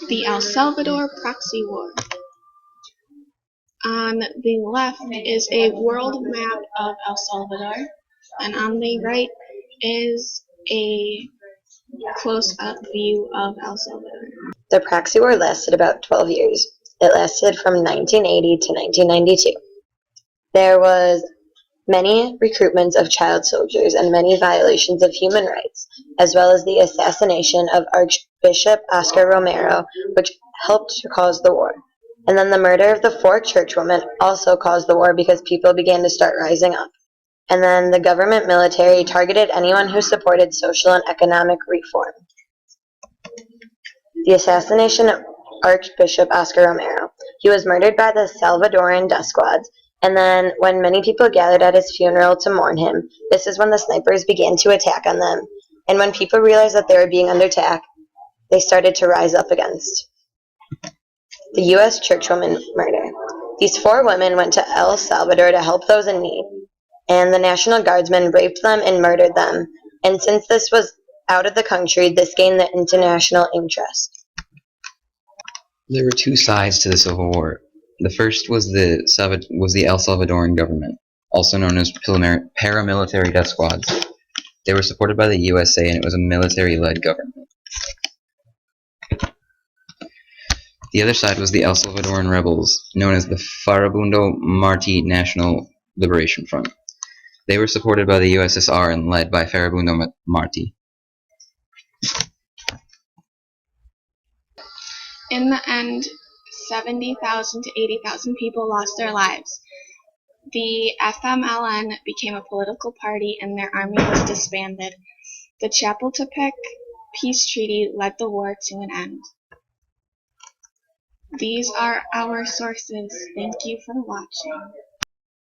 The El Salvador Proxy War. On the left is a world map of El Salvador, and on the right is a close-up view of El Salvador. The Proxy War lasted about 12 years. It lasted from 1980 to 1992. There was many recruitments of child soldiers and many violations of human rights, as well as the assassination of Archbishop Oscar Romero, which helped to cause the war. And then the murder of the 4 churchwomen also caused the war because people began to start rising up. And then the government military targeted anyone who supported social and economic reform. The assassination of Archbishop Oscar Romero. He was murdered by the Salvadoran death squads, and then when many people gathered at his funeral to mourn him, this is when the snipers began to attack on them. And when people realized that they were being under attack, they started to rise up against. The U.S. churchwoman murder. These 4 women went to El Salvador to help those in need, and the National Guardsmen raped them and murdered them. And since this was out of the country, this gained the international interest. There were 2 sides to the Civil War. The first was the El Salvadoran government, also known as paramilitary death squads. They were supported by the USA, and it was a military-led government. The other side was the El Salvadoran rebels, known as the Farabundo Martí National Liberation Front. They were supported by the USSR and led by Farabundo Martí. In the end, 70,000 to 80,000 people lost their lives. The FMLN became a political party and their army was disbanded. The Chapultepec peace treaty led the war to an end. These are our sources. Thank you for watching.